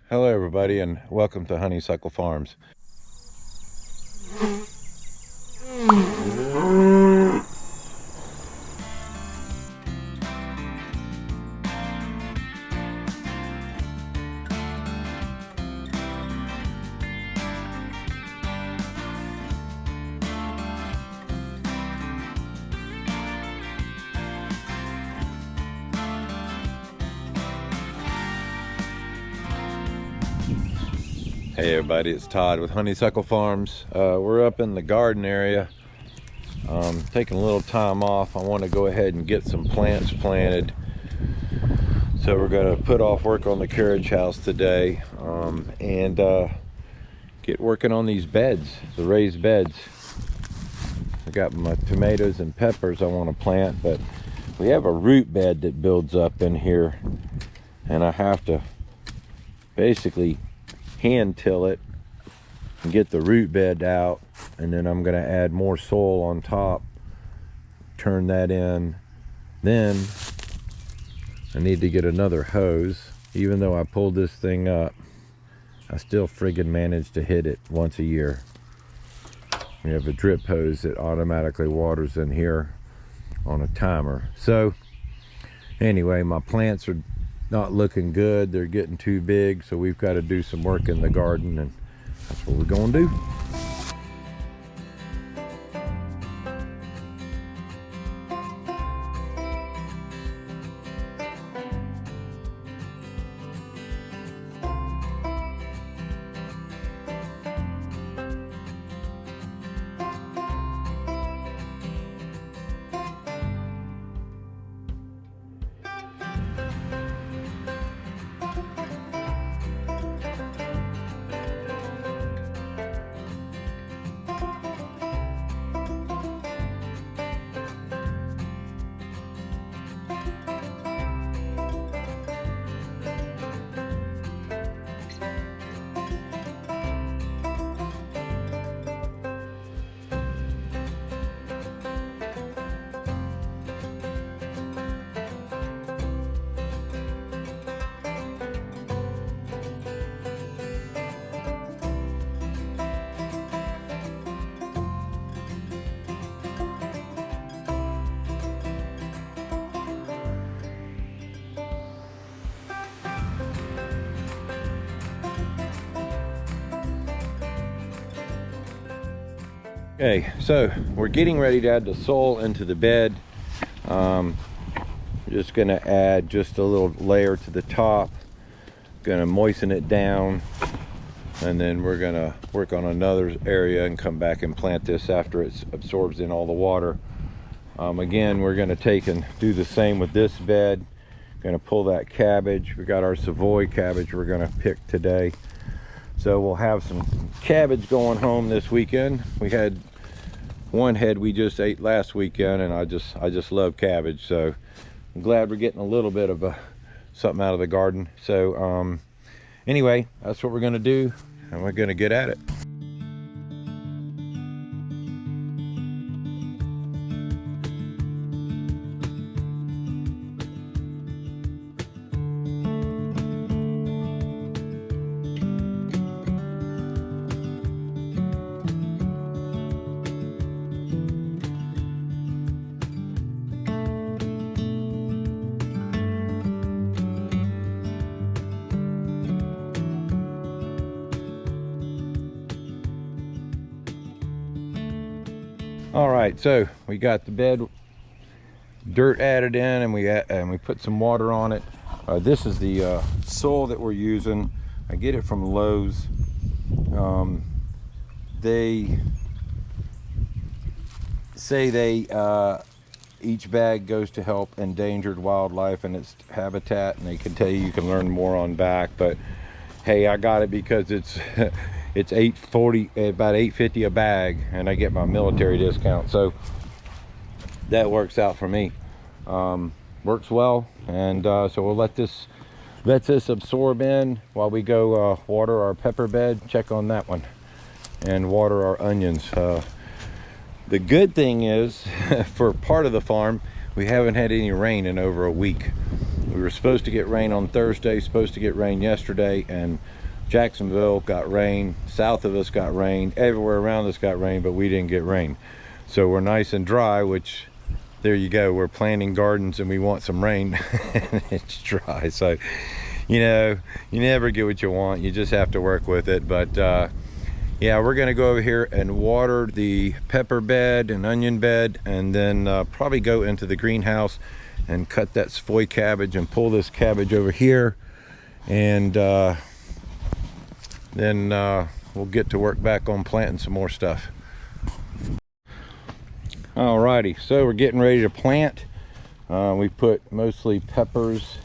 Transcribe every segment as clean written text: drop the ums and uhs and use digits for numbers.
Hello everybody and welcome to Honeysuckle Farms. Hey everybody, it's Todd with Honeysuckle Farms. We're up in the garden area, taking a little time off. I want to go ahead and get some plants planted. So we're going to put off work on the carriage house today and get working on these beds, the raised beds. I got my tomatoes and peppers I want to plant, but we have a root bed that builds up in here, and I have to basically hand till it and get the root bed out, and then I'm going to add more soil on top, turn that in. Then I need to get another hose. Even though I pulled this thing up, I still friggin' manage to hit it once a year. We have a drip hose that automatically waters in here on a timer. So anyway, my plants are not looking good. They're getting too big, so we've got to do some work in the garden, and that's what we're going to do. Okay, so we're getting ready to add the soil into the bed. Just going to add just a little layer to the top, going to moisten it down, and then we're going to work on another area and come back and plant this after it absorbs in all the water. Again, we're going to take and do the same with this bed. Going to pull that cabbage. We got our Savoy cabbage we're going to pick today. So we'll have some cabbage going home this weekend. We had one head we just ate last weekend, and I just love cabbage. So I'm glad we're getting a little bit of something out of the garden. So anyway, that's what we're going to do, and we're going to get at it. All right, so we got the bed dirt added in, and we put some water on it. This is the soil that we're using. I get it from Lowe's. They say each bag goes to help endangered wildlife and its habitat, and they can tell you can learn more on back. But hey, I got it because it's it's $8.40, about $8.50 a bag, and I get my military discount, so that works out for me. Works well, and so we'll let this absorb in while we go water our pepper bed, check on that one, and water our onions. The good thing is, for part of the farm, we haven't had any rain in over a week. We were supposed to get rain on Thursday, supposed to get rain yesterday, and Jacksonville got rain, south of us got rain, everywhere around us got rain, but we didn't get rain. So we're nice and dry, which, there you go, we're planting gardens and we want some rain. It's dry, so you know, you never get what you want, you just have to work with it. But yeah, we're gonna go over here and water the pepper bed and onion bed, and then probably go into the greenhouse and cut that Savoy cabbage and pull this cabbage over here, and then we'll get to work back on planting some more stuff. Alrighty, so we're getting ready to plant. We put mostly peppers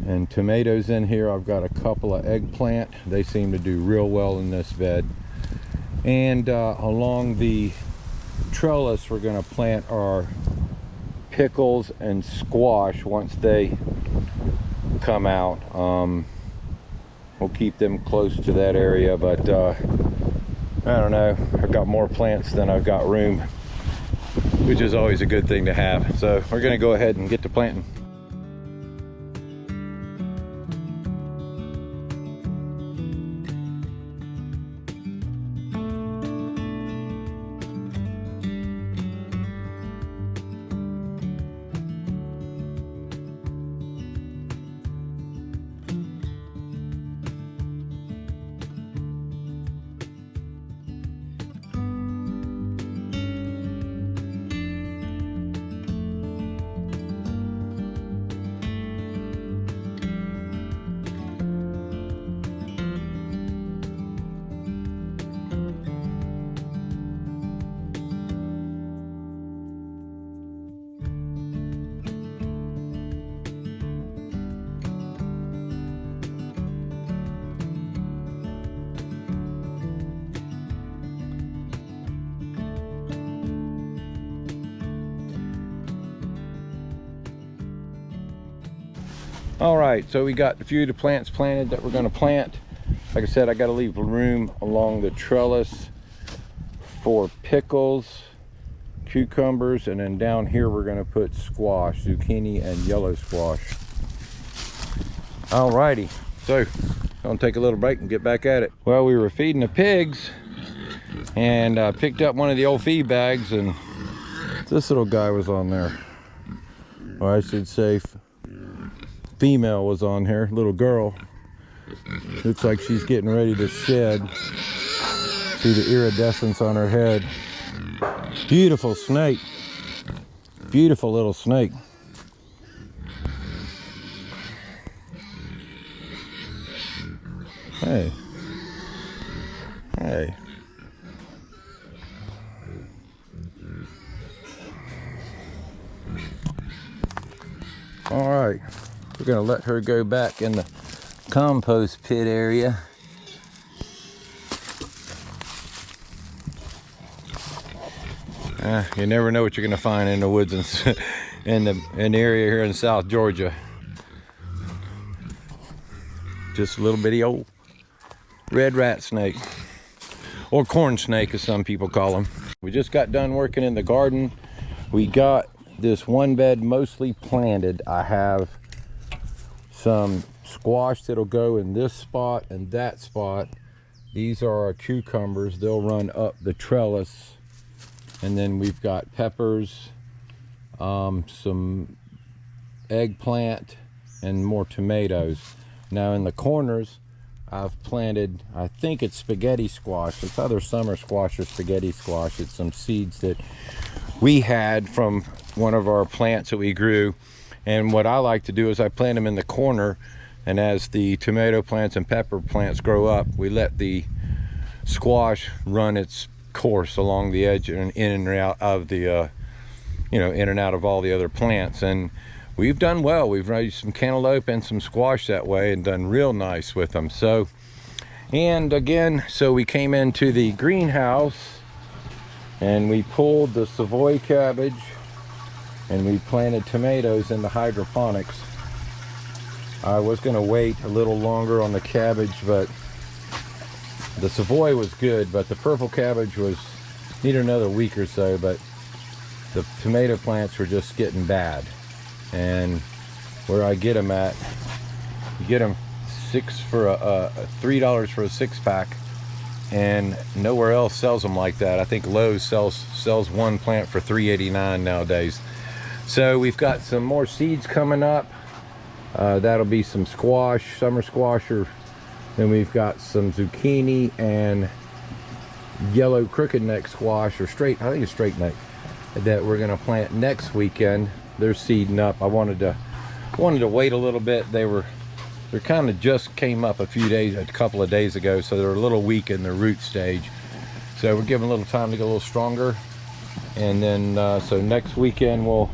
and tomatoes in here. I've got a couple of eggplant. They seem to do real well in this bed. And along the trellis, we're going to plant our pickles and squash once they come out. We'll keep them close to that area, but I don't know, I've got more plants than I've got room, which is always a good thing to have. So we're going to go ahead and get to planting. All right, so we got a few of the plants planted that we're going to plant. Like I said, I got to leave room along the trellis for pickles, cucumbers, and then down here we're going to put squash, zucchini and yellow squash. All righty, so gonna take a little break and get back at it. Well, we were feeding the pigs and I picked up one of the old feed bags, and this little guy was on there, or I should say female was on here, little girl. Looks like she's getting ready to shed. See the iridescence on her head. Beautiful snake. Beautiful little snake. Hey. Hey. All right. We're going to let her go back in the compost pit area. You never know what you're going to find in the woods in the area here in South Georgia. Just a little bitty old red rat snake, or corn snake as some people call them. We just got done working in the garden. We got this one bed mostly planted. I have some squash that'll go in this spot and that spot. These are our cucumbers. They'll run up the trellis. And then we've got peppers, some eggplant, and more tomatoes. Now in the corners, I've planted, I think it's spaghetti squash. It's either summer squash or spaghetti squash. It's some seeds that we had from one of our plants that we grew. And what I like to do is I plant them in the corner, and as the tomato plants and pepper plants grow up, we let the squash run its course along the edge and in and out of the in and out of all the other plants. And we've done well. We've raised some cantaloupe and some squash that way and done real nice with them. So, and again, so we came into the greenhouse and we pulled the Savoy cabbage and we planted tomatoes in the hydroponics. I was going to wait a little longer on the cabbage, but the Savoy was good, but the purple cabbage was needed another week or so. But the tomato plants were just getting bad, and where I get them at. You get them $3 for a 6-pack, and nowhere else sells them like that. I think Lowe's sells one plant for $3.89 nowadays. So we've got some more seeds coming up. That'll be some squash, summer squash, or then we've got some zucchini and yellow crooked neck squash, or straight, I think it's straight neck, that we're gonna plant next weekend. They're seeding up. I wanted to wait a little bit. They kind of just came up a couple of days ago, so they're a little weak in the root stage. So we're giving a little time to get a little stronger. And then so next weekend we'll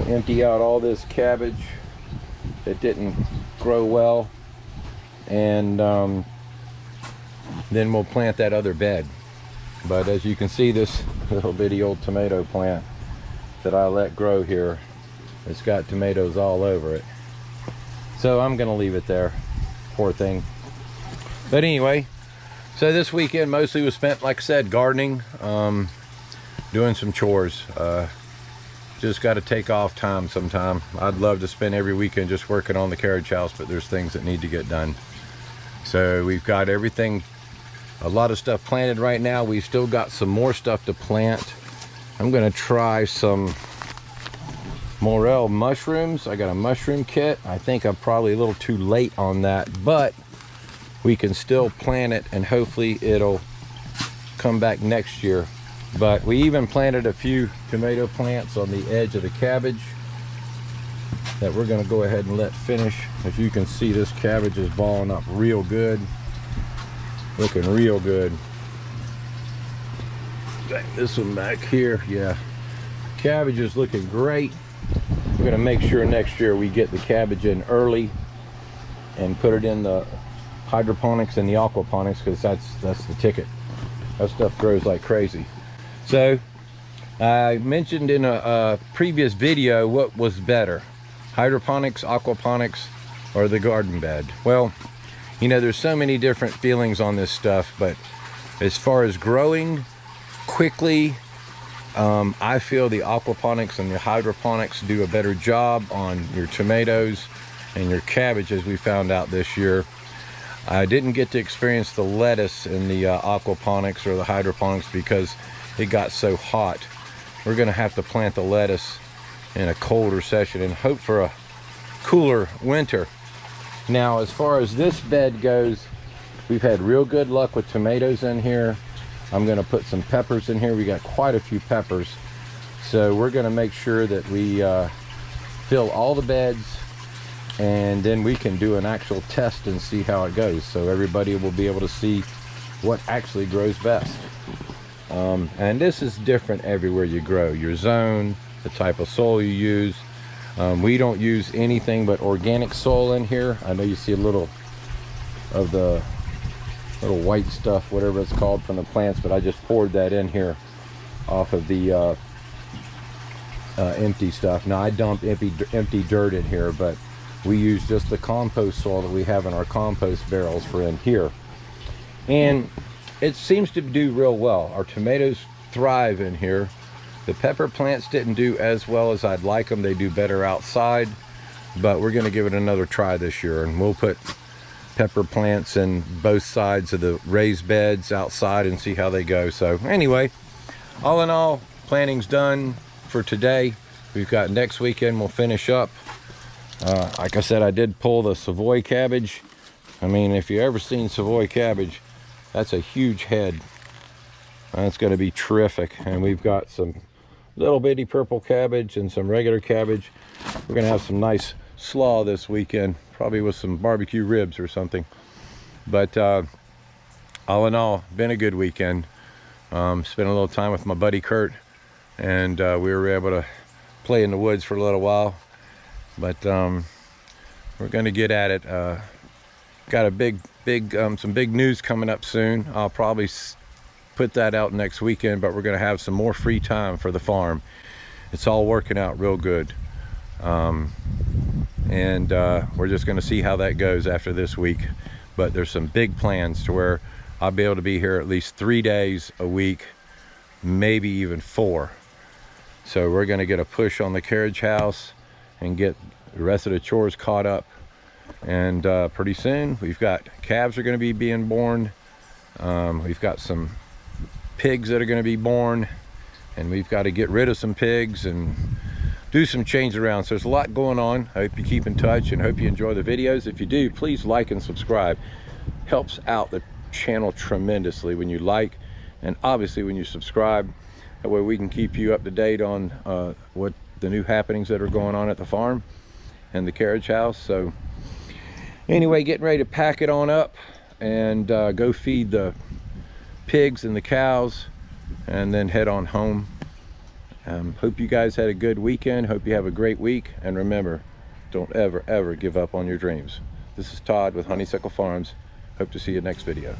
empty out all this cabbage that didn't grow well, and then we'll plant that other bed. But as you can see, this little bitty old tomato plant that I let grow here, it's got tomatoes all over it. So I'm gonna leave it there, poor thing. But anyway, so this weekend mostly was spent, like I said, gardening, doing some chores. Just got to take off time sometime. I'd love to spend every weekend just working on the carriage house, but there's things that need to get done. So we've got everything, a lot of stuff planted right now. We've still got some more stuff to plant. I'm gonna try some morel mushrooms. I got a mushroom kit. I think I'm probably a little too late on that, but we can still plant it and hopefully it'll come back next year. But we even planted a few tomato plants on the edge of the cabbage that we're going to go ahead and let finish. As you can see, this cabbage is balling up real good, looking real good. This one back here, yeah, cabbage is looking great. We're going to make sure next year we get the cabbage in early and put it in the hydroponics and the aquaponics, because that's the ticket. That stuff grows like crazy. So I mentioned in a previous video what was better, hydroponics, aquaponics, or the garden bed. Well, you know, there's so many different feelings on this stuff, but as far as growing quickly, I feel the aquaponics and the hydroponics do a better job on your tomatoes and your cabbage, as we found out this year. I didn't get to experience the lettuce in the aquaponics or the hydroponics because it got so hot. We're gonna have to plant the lettuce in a colder session and hope for a cooler winter. Now, as far as this bed goes, we've had real good luck with tomatoes in here. I'm gonna put some peppers in here. We got quite a few peppers. So we're gonna make sure that we fill all the beds, and then we can do an actual test and see how it goes. So everybody will be able to see what actually grows best. And this is different everywhere you grow. Your zone, the type of soil you use. We don't use anything but organic soil in here. I know you see a little of the little white stuff, whatever it's called, from the plants, but I just poured that in here off of the empty stuff. Now I dumped empty dirt in here, but we use just the compost soil that we have in our compost barrels for in here. And it seems to do real well. Our tomatoes thrive in here. The pepper plants didn't do as well as I'd like them. They do better outside, but we're gonna give it another try this year, and we'll put pepper plants in both sides of the raised beds outside and see how they go. So anyway, all in all, planning's done for today. We've got next weekend we'll finish up. Like I said, I did pull the Savoy cabbage. I mean, if you ever seen Savoy cabbage, that's a huge head. That's going to be terrific. And we've got some little bitty purple cabbage and some regular cabbage. We're going to have some nice slaw this weekend, probably with some barbecue ribs or something. But all in all, been a good weekend. Spent a little time with my buddy Kurt, and we were able to play in the woods for a little while. But we're going to get at it. Got a some big news coming up soon. I'll probably put that out next weekend, but we're going to have some more free time for the farm. It's all working out real good. And we're just going to see how that goes after this week. But there's some big plans to where I'll be able to be here at least 3 days a week, maybe even 4. So we're going to get a push on the carriage house and get the rest of the chores caught up. And pretty soon we've got calves are going to be being born. We've got some pigs that are going to be born, and we've got to get rid of some pigs and do some change around. So there's a lot going on. I hope you keep in touch and hope you enjoy the videos. If you do, please like and subscribe. Helps out the channel tremendously when you like, and obviously when you subscribe. That way we can keep you up to date on what the new happenings that are going on at the farm and the carriage house. So anyway, getting ready to pack it on up and go feed the pigs and the cows and then head on home. Hope you guys had a good weekend. Hope you have a great week, and remember, don't ever give up on your dreams. This is Todd with Honeysuckle Farms. Hope to see you next video.